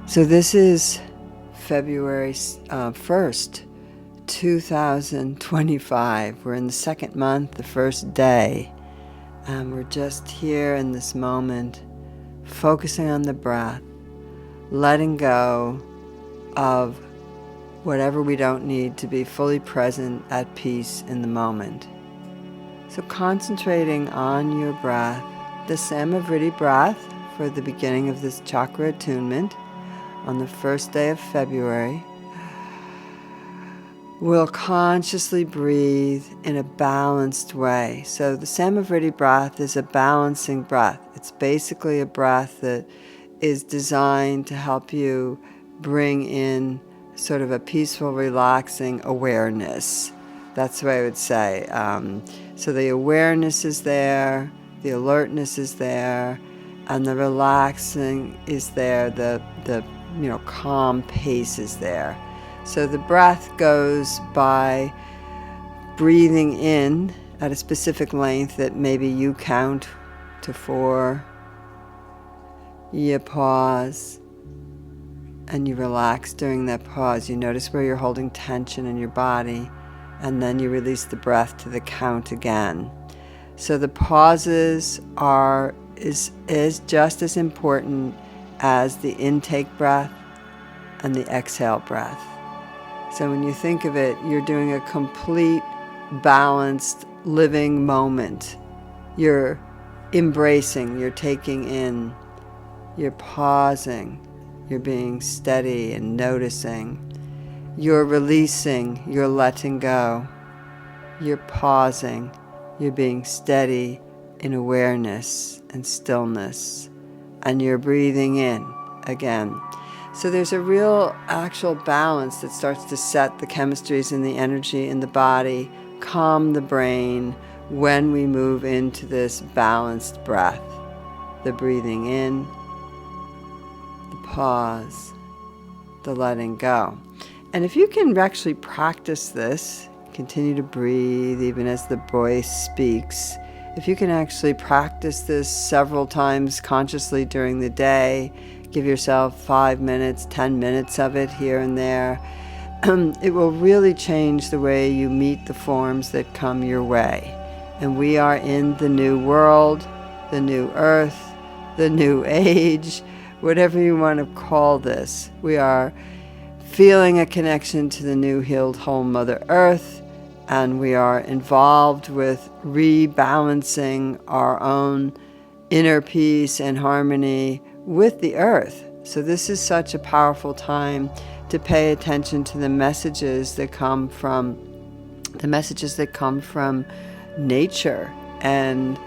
So this is February 1st, 2025. We're in the second month, the first day. And we're just here in this moment, focusing on the breath, letting go of whatever we don't need to be fully present at peace in the moment. So concentrating on your breath, the Samavriti breath for the beginning of this Chakra Attunement on the first day of February. We'll consciously breathe in a balanced way. So the Samavriti breath is a balancing breath. It's basically a breath that is designed to help you bring in sort of a peaceful, relaxing awareness. That's what I would say. So the awareness is there, the alertness is there, and the relaxing is there, the calm pace is there. So the breath goes by breathing in at a specific length that maybe you count to 4. You pause and you relax during that pause. You notice where you're holding tension in your body, and then you release the breath to the count again. So the pauses is just as important as the intake breath and the exhale breath. So when you think of it, you're doing a complete, balanced, living moment. You're embracing, you're taking in, you're pausing, you're being steady and noticing. You're releasing, you're letting go. You're pausing, you're being steady in awareness and stillness. And you're breathing in again. So there's a real actual balance that starts to set the chemistries and the energy in the body, calm the brain when we move into this balanced breath. The breathing in, the pause, the letting go. And if you can actually practice this, continue to breathe even as the voice speaks. If you can actually practice this several times consciously during the day, give yourself 5 minutes, 10 minutes of it here and there, it will really change the way you meet the forms that come your way. And we are in the new world, the new earth, the new age, whatever you want to call this. We are feeling a connection to the new healed whole Mother Earth, and we are involved with rebalancing our own inner peace and harmony with the earth. So this is such a powerful time to pay attention to the messages that come from nature. And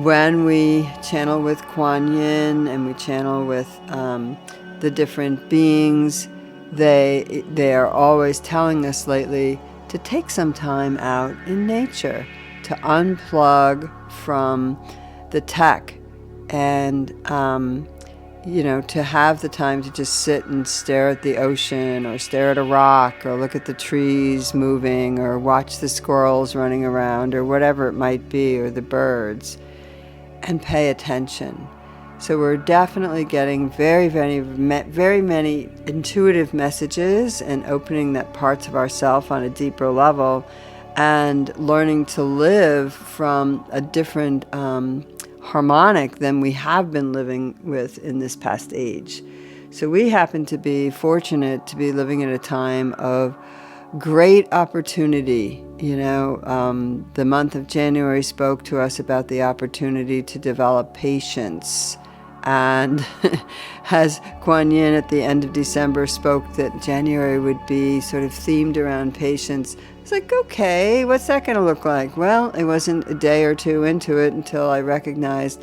when we channel with Kuan Yin and we channel with the different beings, they are always telling us lately to take some time out in nature, to unplug from the tech, and to have the time to just sit and stare at the ocean, or stare at a rock, or look at the trees moving, or watch the squirrels running around, or whatever it might be, or the birds, and pay attention. So we're definitely getting very, very, very many intuitive messages, and opening that parts of ourself on a deeper level, and learning to live from a different harmonic than we have been living with in this past age. So we happen to be fortunate to be living at a time of great opportunity. The month of January spoke to us about the opportunity to develop patience. And as Kuan Yin at the end of December spoke that January would be sort of themed around patience, it's like, okay, what's that going to look like? Well, it wasn't a day or two into it until I recognized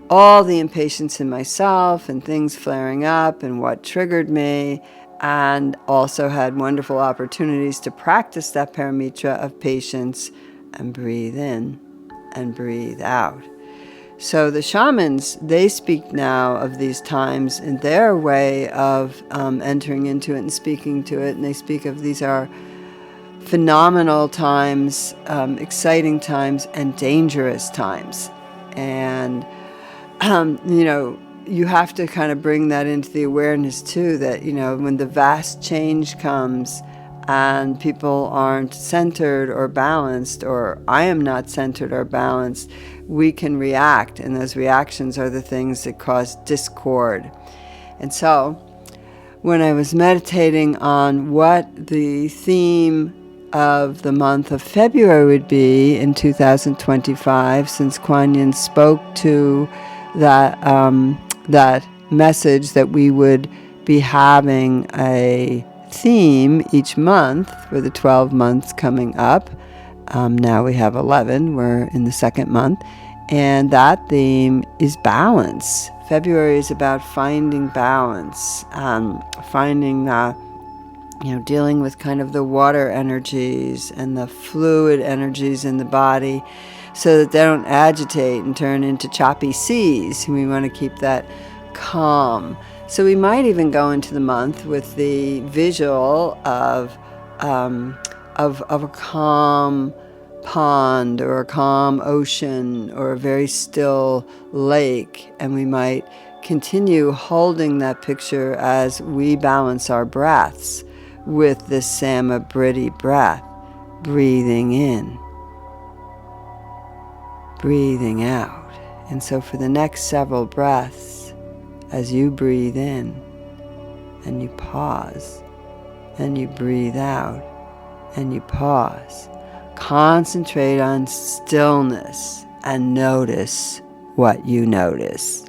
all the impatience in myself and things flaring up and what triggered me, and also had wonderful opportunities to practice that paramitra of patience and breathe in and breathe out. So the shamans, they speak now of these times in their way of entering into it and speaking to it, and they speak of these are phenomenal times, exciting times, and dangerous times. And you have to kind of bring that into the awareness too, that, when the vast change comes and people aren't centered or balanced, or I am not centered or balanced, we can react, and those reactions are the things that cause discord. And so when I was meditating on what the theme of the month of February would be in 2025, since Kuan Yin spoke to that message that we would be having a theme each month for the 12 months coming up. Now we have 11, we're in the second month, and that theme is balance. February is about finding balance, finding dealing with kind of the water energies and the fluid energies in the body so that they don't agitate and turn into choppy seas. We want to keep that calm. So we might even go into the month with the visual of a calm pond or a calm ocean or a very still lake, and we might continue holding that picture as we balance our breaths with this Samavriti breath, breathing in, breathing out. And so for the next several breaths, as you breathe in and you pause and you breathe out and you pause, concentrate on stillness and notice what you notice.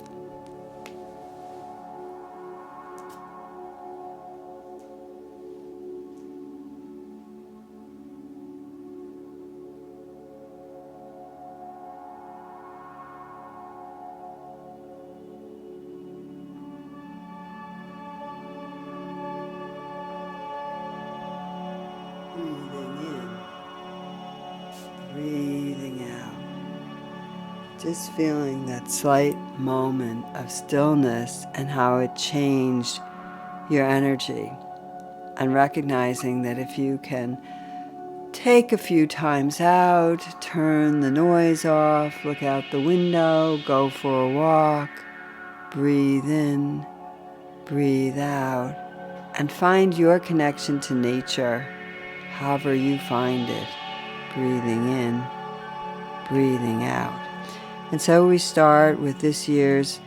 Breathing out. Just feeling that slight moment of stillness and how it changed your energy. And recognizing that if you can take a few times out, turn the noise off, look out the window, go for a walk, breathe in, breathe out, and find your connection to nature, however you find it. Breathing in, breathing out. And so we start with this year's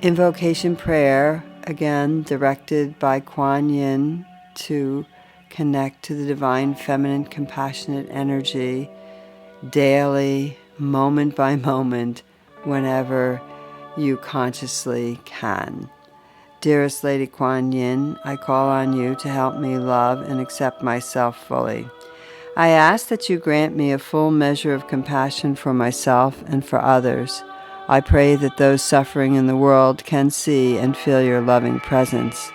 invocation prayer, again directed by Kuan Yin to connect to the divine feminine compassionate energy daily, moment by moment, whenever you consciously can. Dearest Lady Kuan Yin, I call on you to help me love and accept myself fully. I ask that you grant me a full measure of compassion for myself and for others. I pray that those suffering in the world can see and feel your loving presence.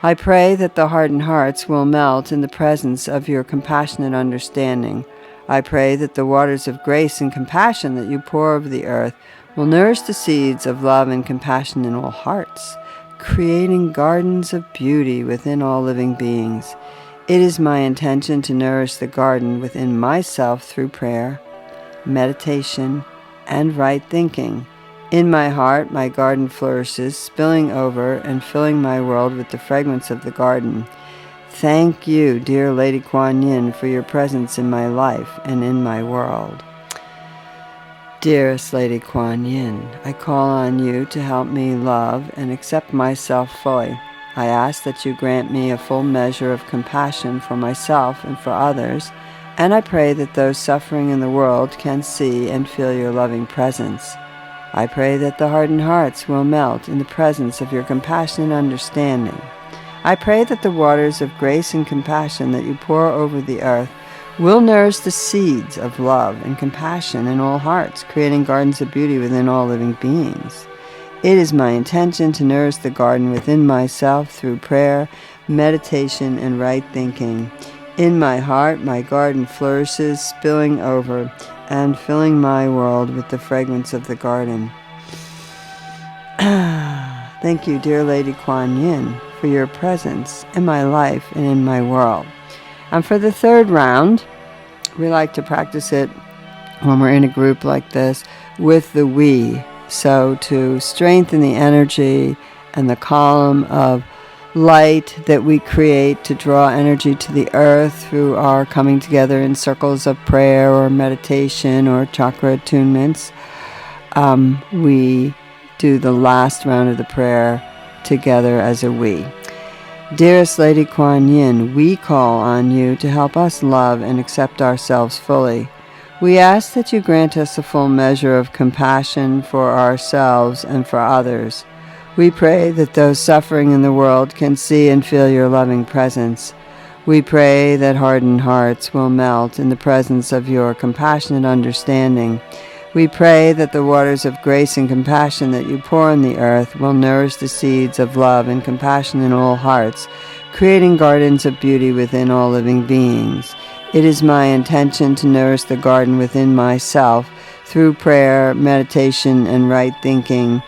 I pray that the hardened hearts will melt in the presence of your compassionate understanding. I pray that the waters of grace and compassion that you pour over the earth will nourish the seeds of love and compassion in all hearts, creating gardens of beauty within all living beings. It is my intention to nourish the garden within myself through prayer, meditation, and right thinking. In my heart, my garden flourishes, spilling over and filling my world with the fragrance of the garden. Thank you, dear Lady Kuan Yin, for your presence in my life and in my world. Dearest Lady Kuan Yin, I call on you to help me love and accept myself fully. I ask that you grant me a full measure of compassion for myself and for others, and I pray that those suffering in the world can see and feel your loving presence. I pray that the hardened hearts will melt in the presence of your compassionate understanding. I pray that the waters of grace and compassion that you pour over the earth will nourish the seeds of love and compassion in all hearts, creating gardens of beauty within all living beings. It is my intention to nourish the garden within myself through prayer, meditation, and right thinking. In my heart, my garden flourishes, spilling over and filling my world with the fragrance of the garden. Thank you, dear Lady Kuan Yin, for your presence in my life and in my world. And for the third round, we like to practice it when we're in a group like this with the we So to strengthen the energy and the column of light that we create to draw energy to the earth through our coming together in circles of prayer or meditation or chakra attunements, we do the last round of the prayer together as a we. Dearest Lady Kuan Yin, we call on you to help us love and accept ourselves fully. We ask that you grant us a full measure of compassion for ourselves and for others. We pray that those suffering in the world can see and feel your loving presence. We pray that hardened hearts will melt in the presence of your compassionate understanding. We pray that the waters of grace and compassion that you pour on the earth will nourish the seeds of love and compassion in all hearts, creating gardens of beauty within all living beings. It is my intention to nourish the garden within myself through prayer, meditation, and right thinking.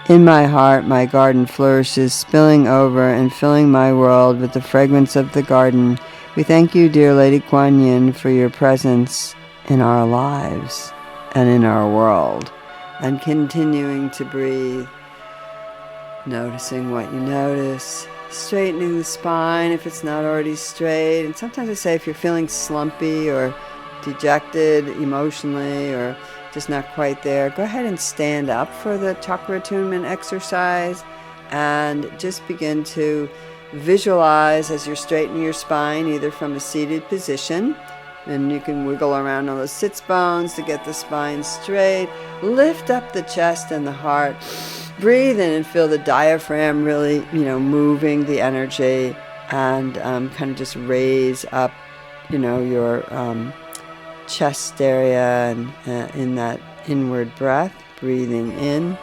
In my heart, my garden flourishes, spilling over and filling my world with the fragrance of the garden. We thank you, dear Lady Kuan Yin, for your presence in our lives and in our world. And continuing to breathe, noticing what you notice, straightening the spine if it's not already straight. And sometimes I say if you're feeling slumpy or dejected emotionally or just not quite there, go ahead and stand up for the chakra attunement exercise and just begin to visualize as you're straightening your spine, either from a seated position, and you can wiggle around on those sits bones to get the spine straight. Lift up the chest and the heart. Breathe in and feel the diaphragm really, moving the energy, and kind of just raise up, your chest area, and in that inward breath, breathing in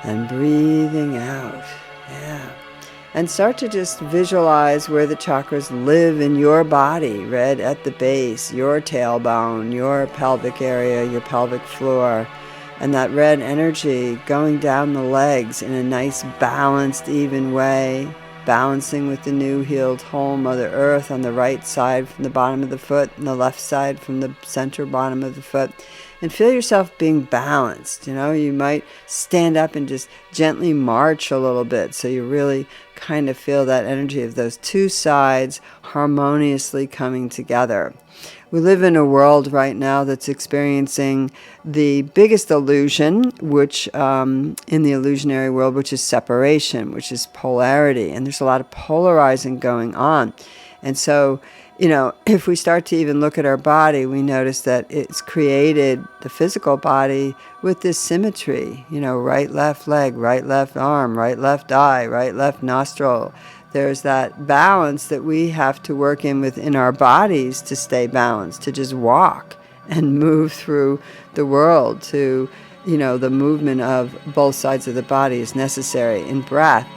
and breathing out. Yeah. And start to just visualize where the chakras live in your body, right at the base, your tailbone, your pelvic area, your pelvic floor, and that red energy going down the legs in a nice balanced, even way, balancing with the new healed whole Mother Earth on the right side from the bottom of the foot and the left side from the center bottom of the foot. And feel yourself being balanced. You might stand up and just gently march a little bit, so you really kind of feel that energy of those two sides harmoniously coming together. We live in a world right now that's experiencing the biggest illusion, which in the illusionary world, which is separation, which is polarity. And there's a lot of polarizing going on. And so, if we start to even look at our body, we notice that it's created the physical body with this symmetry, right, left leg, right, left arm, right, left eye, right, left nostril. There's that balance that we have to work in within our bodies to stay balanced, to just walk and move through the world. To, the movement of both sides of the body is necessary. In breath,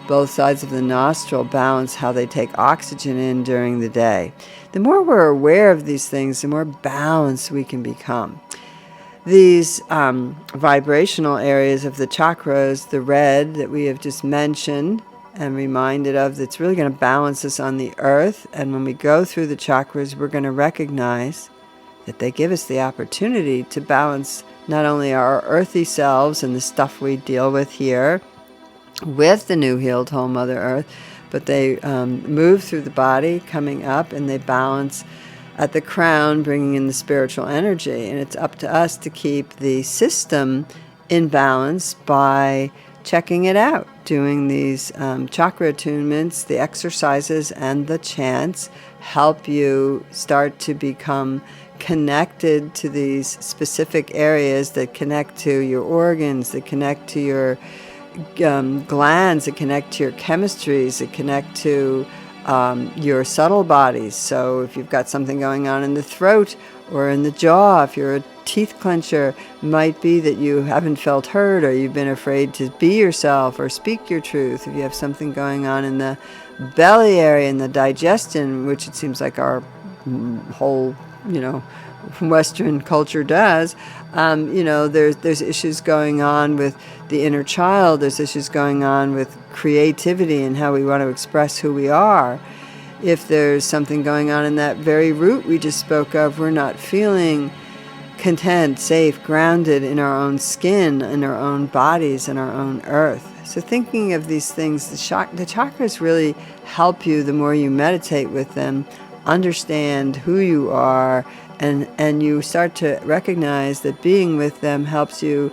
both sides of the nostril balance how they take oxygen in during the day. The more we're aware of these things, the more balanced we can become. These vibrational areas of the chakras, the red that we have just mentioned and reminded of, that's really going to balance us on the earth. And when we go through the chakras, we're going to recognize that they give us the opportunity to balance not only our earthy selves and the stuff we deal with here with the new healed whole Mother Earth, but they move through the body, coming up, and they balance at the crown, bringing in the spiritual energy. And it's up to us to keep the system in balance by checking it out, doing these chakra attunements. The exercises and the chants help you start to become connected to these specific areas that connect to your organs, that connect to your glands, that connect to your chemistries, that connect to your subtle bodies. So if you've got something going on in the throat or in the jaw, if you're a teeth clencher, it might be that you haven't felt heard, or you've been afraid to be yourself or speak your truth. If you have something going on in the belly area, in the digestion, which it seems like our whole, Western culture does, there's issues going on with the inner child. There's issues going on with creativity and how we want to express who we are. If there's something going on in that very root we just spoke of, we're not feeling content, safe, grounded in our own skin, in our own bodies, in our own earth. So thinking of these things, the chakras really help you the more you meditate with them, understand who you are, and you start to recognize that being with them helps you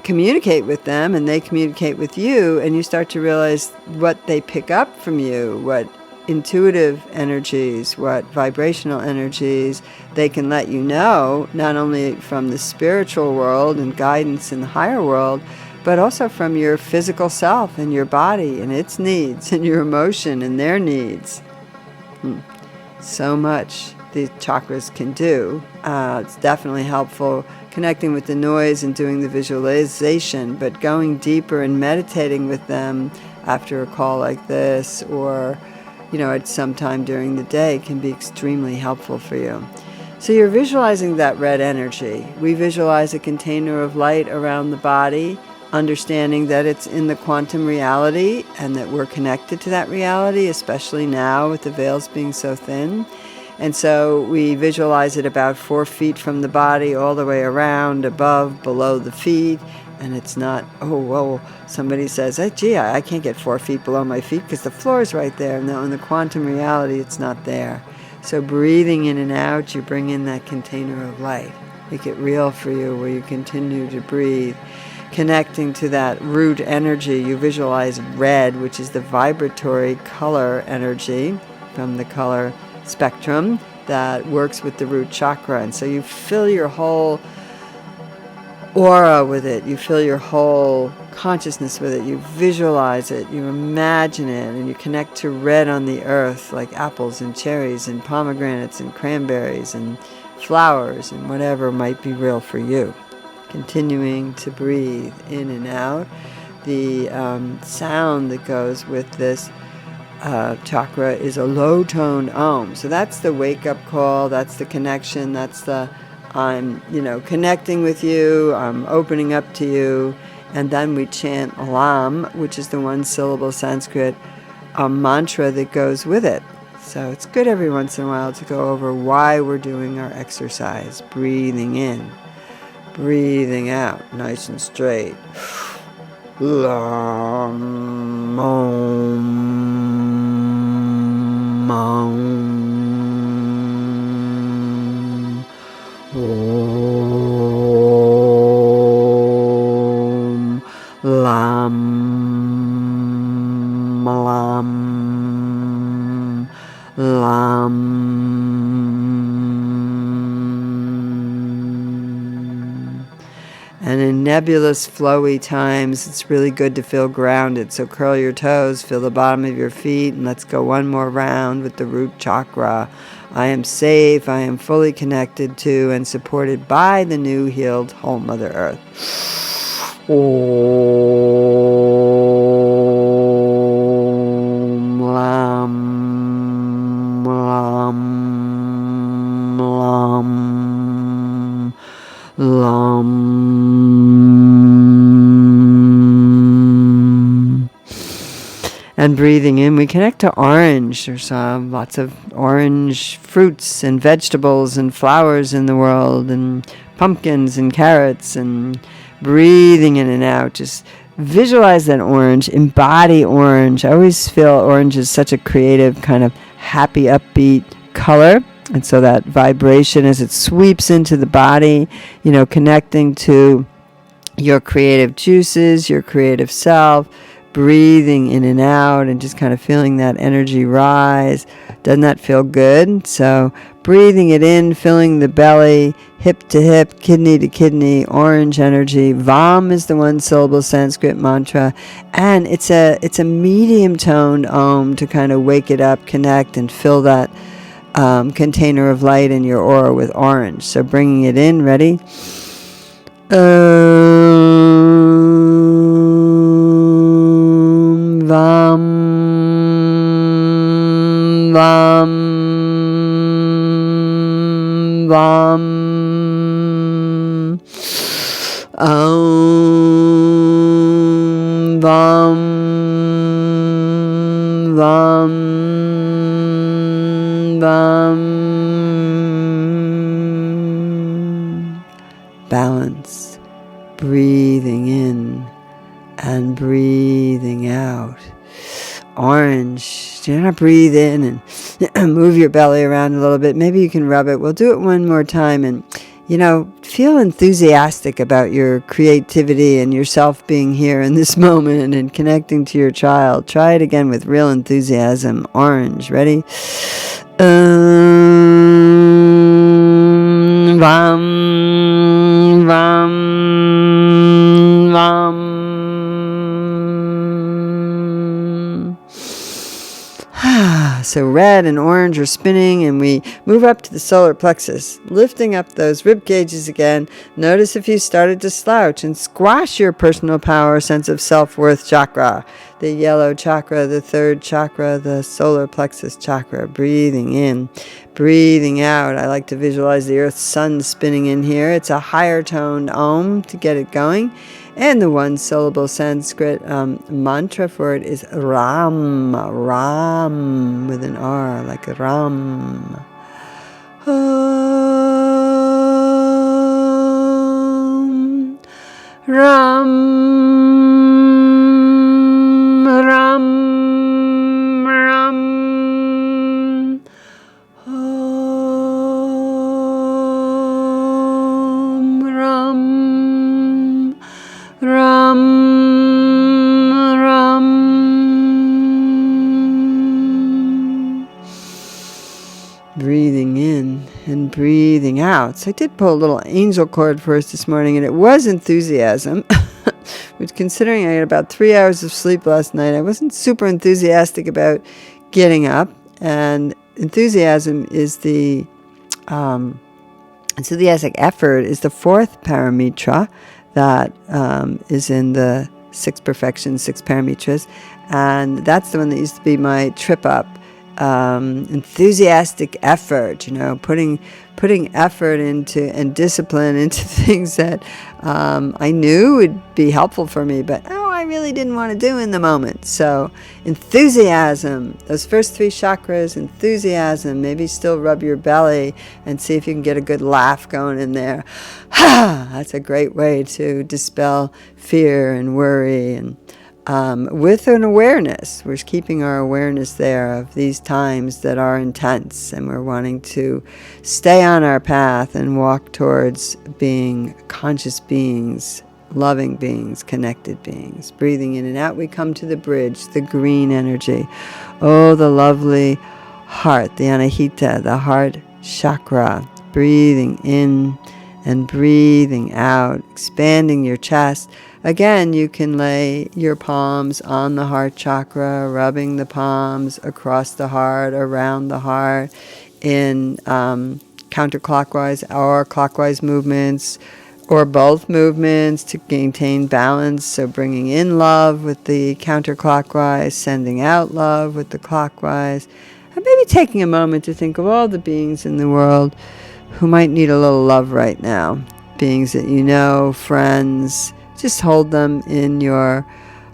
communicate with them, and they communicate with you, and you start to realize what they pick up from you, what intuitive energies, what vibrational energies they can let you know, not only from the spiritual world and guidance in the higher world, but also from your physical self and your body and its needs, and your emotion and their needs. So much the chakras can do. It's definitely helpful connecting with the noise and doing the visualization, but going deeper and meditating with them after a call like this, or at some time during the day, can be extremely helpful for you. So you're visualizing that red energy. We visualize a container of light around the body, understanding that it's in the quantum reality and that we're connected to that reality, especially now with the veils being so thin. And so we visualize it about 4 feet from the body, all the way around, above, below the feet. And it's not, somebody says, hey, gee, I can't get 4 feet below my feet because the floor is right there. No, in the quantum reality, it's not there. So breathing in and out, you bring in that container of light. Make it real for you, where you continue to breathe. Connecting to that root energy, you visualize red, which is the vibratory color energy from the color spectrum that works with the root chakra. And so you fill your whole aura with it, you fill your whole consciousness with it, you visualize it, you imagine it, and you connect to red on the earth, like apples and cherries and pomegranates and cranberries and flowers and whatever might be real for you. Continuing to breathe in and out. The sound that goes with this chakra is a low-toned Om. So that's the wake-up call, that's the connection, that's the I'm, connecting with you, I'm opening up to you. And then we chant Lam, which is the one-syllable Sanskrit mantra that goes with it. So it's good every once in a while to go over why we're doing our exercise. Breathing in, breathing out, nice and straight. Lam, Om, Om. Om Lam Lam Lam. And in nebulous, flowy times, it's really good to feel grounded. So curl your toes, feel the bottom of your feet, and let's go one more round with the root chakra. I am safe, I am fully connected to and supported by the new healed whole Mother Earth. Om Lam Lam Lam Lam. And breathing in, we connect to orange. There's lots of orange fruits and vegetables and flowers in the world, and pumpkins and carrots, and breathing in and out. Just visualize that orange, embody orange. I always feel orange is such a creative, kind of happy, upbeat color. And so that vibration as it sweeps into the body, connecting to your creative juices, your creative self, breathing in and out and just kind of feeling that energy rise. Doesn't that feel good? So breathing it in, filling the belly, hip to hip, kidney to kidney, orange energy. Vam is the one-syllable Sanskrit mantra, and it's a medium-toned Om to kind of wake it up, connect, and fill that container of light in your aura with orange. So bringing it in, ready? Vam Vam Vam Om Vam Vam Vam breathing in and breathing out. Orange. Do not breathe in and move your belly around a little bit. Maybe you can rub it. We'll do it one more time and, feel enthusiastic about your creativity and yourself being here in this moment and connecting to your child. Try it again with real enthusiasm. Orange. Ready? Vam, vam, vam. So red and orange are spinning, and we move up to the solar plexus, lifting up those rib cages again. Notice if you started to slouch and squash your personal power, sense of self-worth chakra, the yellow chakra, the third chakra, the solar plexus chakra. Breathing in, breathing out. I like to visualize the earth's sun spinning in here. It's a higher toned Om to get it going. And the one-syllable Sanskrit mantra for it is Ram, Ram, with an R, like Ram. Om, Ram, Ram, Ram. Om, Ram. Ram, Ram. Breathing in and breathing out. So I did pull a little angel cord for us this morning, and it was enthusiasm. Which, considering I had about 3 hours of sleep last night, I wasn't super enthusiastic about getting up. And enthusiasm is the enthusiastic effort is the fourth paramitra that is in the 6 perfections, 6 paramitras, and that's the one that used to be my trip up. Enthusiastic effort, putting effort into and discipline into things that I knew would be helpful for me, but I really didn't want to do in the moment. So enthusiasm, those first 3 chakras, enthusiasm, maybe still rub your belly and see if you can get a good laugh going in there. That's a great way to dispel fear and worry, and with an awareness. We're keeping our awareness there of these times that are intense, and we're wanting to stay on our path and walk towards being conscious beings, loving beings, connected beings. Breathing in and out, we come to the bridge, the green energy. Oh, the lovely heart, the anahita, the heart chakra. Breathing in and breathing out, expanding your chest. Again, you can lay your palms on the heart chakra, rubbing the palms across the heart, around the heart, in counterclockwise or clockwise movements, or both movements to maintain balance. So bringing in love with the counterclockwise, sending out love with the clockwise, and maybe taking a moment to think of all the beings in the world who might need a little love right now. Beings that you know, friends. Just hold them in your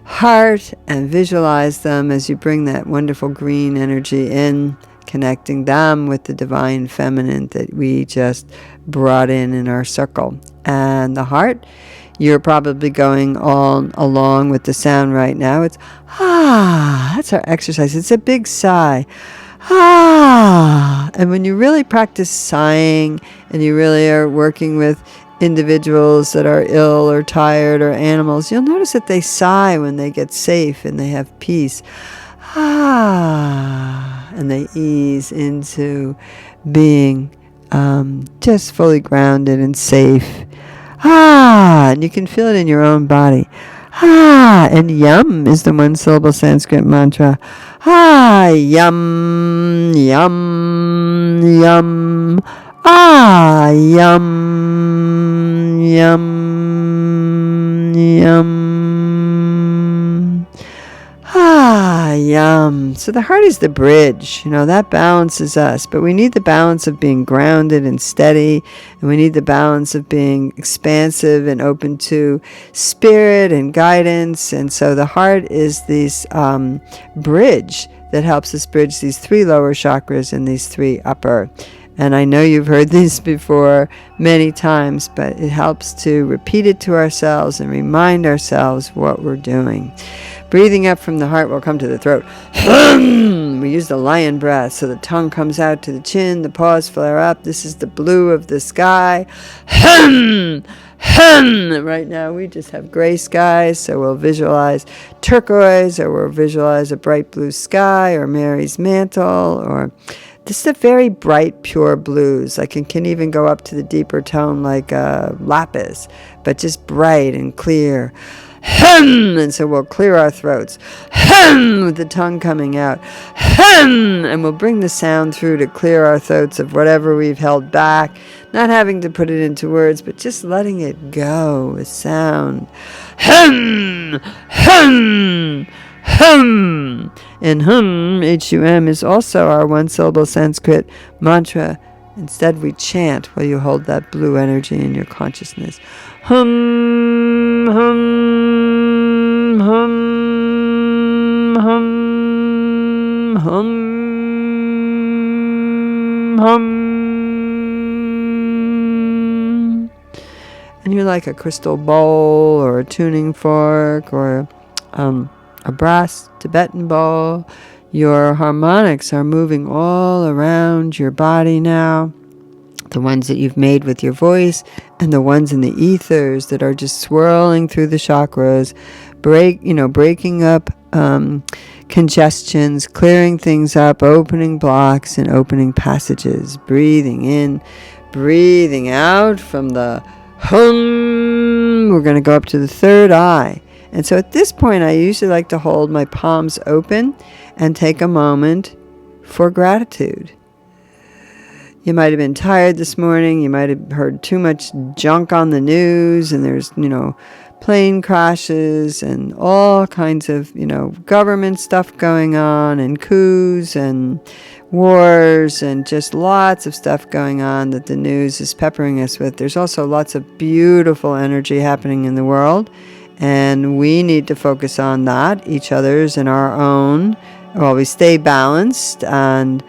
heart and visualize them as you bring that wonderful green energy in, connecting them with the divine feminine that we just brought in our circle. And the heart, you're probably going all along with the sound right now. It's that's our exercise. It's a big sigh. And when you really practice sighing and you really are working with individuals that are ill or tired or animals, you'll notice that they sigh when they get safe and they have peace. And they ease into being just fully grounded and safe. And you can feel it in your own body. And yum is the one-syllable Sanskrit mantra. Yum, yum, yum. Yum, yum, yum. Yum. So the heart is the bridge. That balances us. But we need the balance of being grounded and steady. And we need the balance of being expansive and open to spirit and guidance. And so the heart is this bridge that helps us bridge these 3 lower chakras and these 3 upper. And I know you've heard this before many times, but it helps to repeat it to ourselves and remind ourselves what we're doing. Breathing up from the heart will come to the throat. We use the lion breath, so the tongue comes out to the chin, the paws flare up. This is the blue of the sky. Right now we just have gray skies, so we'll visualize turquoise, or we'll visualize a bright blue sky, or Mary's mantle, or this is a very bright, pure blues. Like it can even go up to the deeper tone like lapis, but just bright and clear. And so we'll clear our throats with the tongue coming out. And we'll bring the sound through to clear our throats of whatever we've held back, not having to put it into words, but just letting it go with sound. And H-U-M, is also our one-syllable Sanskrit mantra. Instead, we chant while you hold that blue energy in your consciousness. Hum, hum, hum, hum, hum, hum. And you're like a crystal bowl, or a tuning fork, or a brass Tibetan bowl. Your harmonics are moving all around your body now. The ones that you've made with your voice, and the ones in the ethers that are just swirling through the chakras, breaking up congestions, clearing things up, opening blocks and opening passages. Breathing in, breathing out from the hum. We're going to go up to the third eye. And so at this point, I usually like to hold my palms open and take a moment for gratitude. You might have been tired this morning. You might have heard too much junk on the news, and there's, plane crashes and all kinds of, government stuff going on, and coups and wars, and just lots of stuff going on that the news is peppering us with. There's also lots of beautiful energy happening in the world, and we need to focus on that, each other's and our own, while we stay balanced and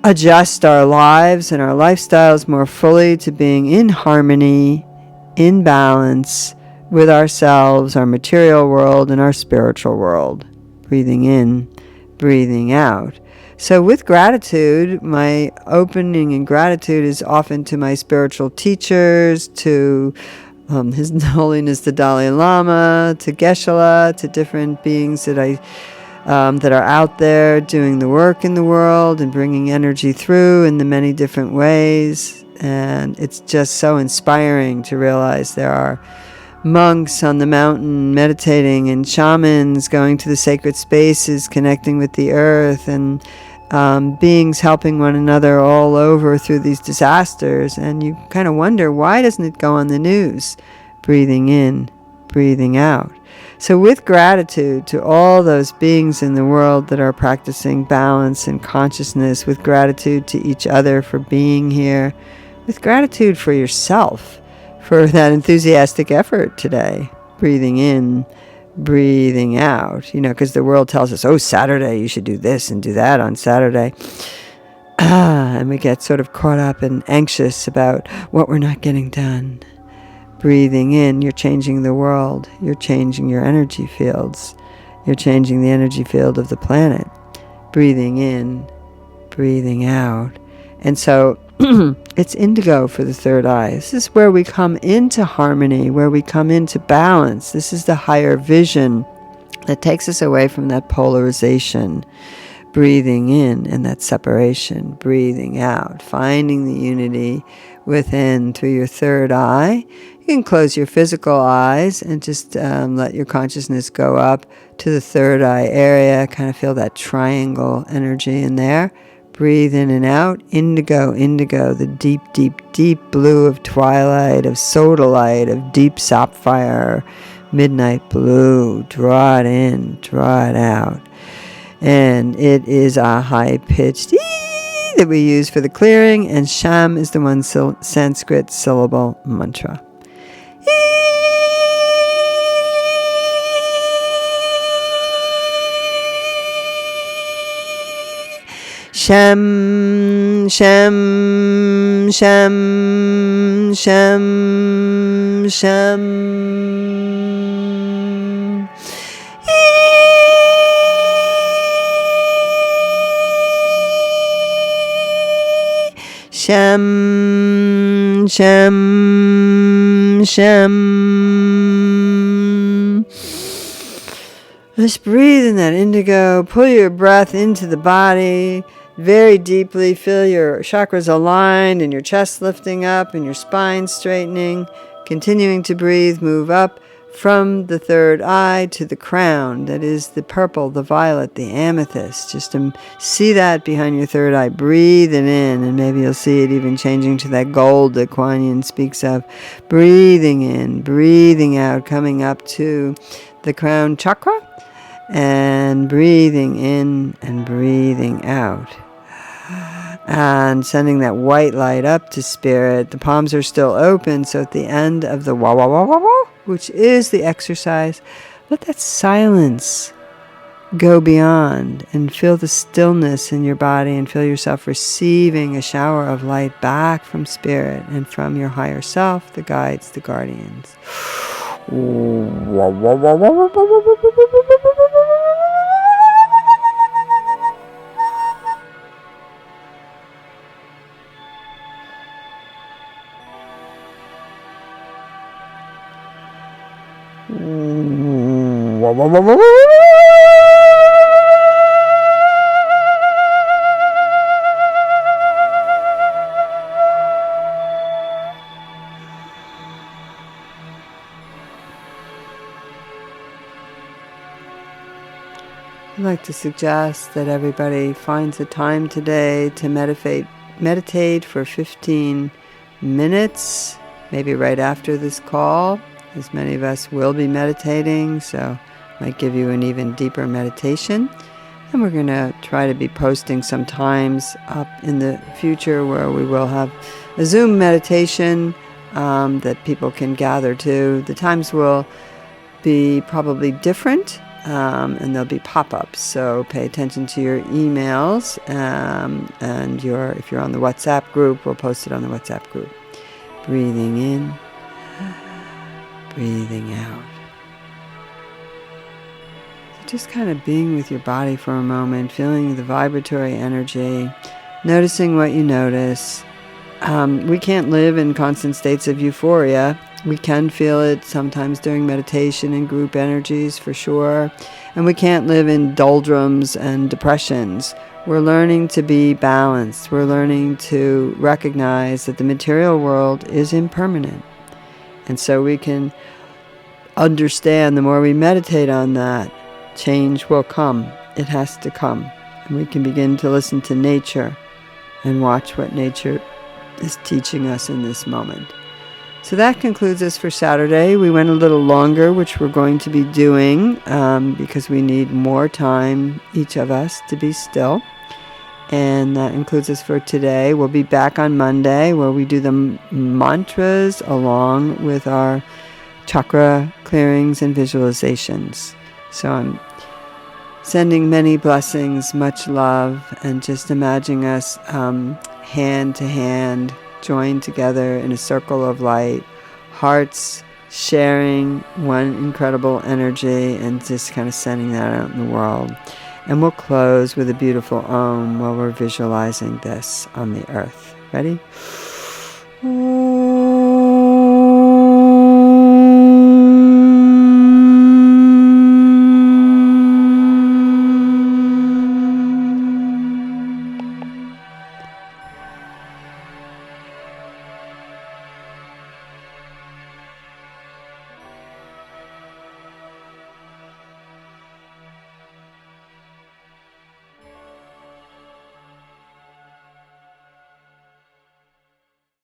adjust our lives and our lifestyles more fully to being in harmony, in balance with ourselves, our material world, and our spiritual world. Breathing in, breathing out. So with gratitude, my opening in gratitude is often to my spiritual teachers, to His Holiness the Dalai Lama, to Geshe-la, to different beings that are out there doing the work in the world and bringing energy through in the many different ways. And it's just so inspiring to realize there are monks on the mountain meditating, and shamans going to the sacred spaces, connecting with the earth, and beings helping one another all over through these disasters. And you kind of wonder, why doesn't it go on the news? Breathing in, breathing out. So with gratitude to all those beings in the world that are practicing balance and consciousness, with gratitude to each other for being here, with gratitude for yourself for that enthusiastic effort today. Breathing in, breathing out, because the world tells us, oh, Saturday, you should do this and do that on Saturday. And we get sort of caught up and anxious about what we're not getting done. Breathing in, you're changing the world. You're changing your energy fields. You're changing the energy field of the planet. Breathing in, breathing out. And so it's indigo for the third eye. This is where we come into harmony, where we come into balance. This is the higher vision that takes us away from that polarization. Breathing in and that separation. Breathing out, finding the unity within through your third eye. You can close your physical eyes and just let your consciousness go up to the third eye area. Kind of feel that triangle energy in there. Breathe in and out. Indigo, indigo, the deep, deep, deep blue of twilight, of sodalite, of deep sapphire, midnight blue. Draw it in, draw it out. And it is a high-pitched ee that we use for the clearing, and Sham is the one Sanskrit syllable mantra. Shem, Shem, Shem, Shem, Shem. Shem, Shem, Shem. Just breathe in that indigo. Pull your breath into the body very deeply. Feel your chakras aligned and your chest lifting up and your spine straightening. Continuing to breathe, move up from the third eye to the crown. That is the purple, the violet, the amethyst. Just to see that behind your third eye. Breathe it in, and maybe you'll see it even changing to that gold that Kuan Yin speaks of. Breathing in, breathing out, coming up to the crown chakra, and breathing in and breathing out. And sending that white light up to spirit. The palms are still open, so at the end of the wah wah wah wah wah, which is the exercise, let that silence go beyond and feel the stillness in your body and feel yourself receiving a shower of light back from spirit and from your higher self, the guides, the guardians. I'd like to suggest that everybody finds a time today to meditate for 15 minutes, maybe right after this call, as many of us will be meditating, so it might give you an even deeper meditation. And we're going to try to be posting some times up in the future where we will have a Zoom meditation that people can gather to. The times will be probably different. And there'll be pop-ups, so pay attention to your emails, and if you're on the WhatsApp group, we'll post it on the WhatsApp group. Breathing in, breathing out. So just kind of being with your body for a moment, feeling the vibratory energy, noticing what you notice. We can't live in constant states of euphoria. We can feel it sometimes during meditation and group energies for sure. And we can't live in doldrums and depressions. We're learning to be balanced. We're learning to recognize that the material world is impermanent. And so we can understand, the more we meditate on that, change will come. It has to come. And we can begin to listen to nature and watch what nature is teaching us in this moment. So that concludes us for Saturday. We went a little longer, which we're going to be doing because we need more time, each of us, to be still. And that includes us for today. We'll be back on Monday where we do the mantras along with our chakra clearings and visualizations. So I'm sending many blessings, much love, and just imagining us hand to hand, joined together in a circle of light, hearts sharing one incredible energy and just kind of sending that out in the world. And we'll close with a beautiful Om while we're visualizing this on the earth. Ready?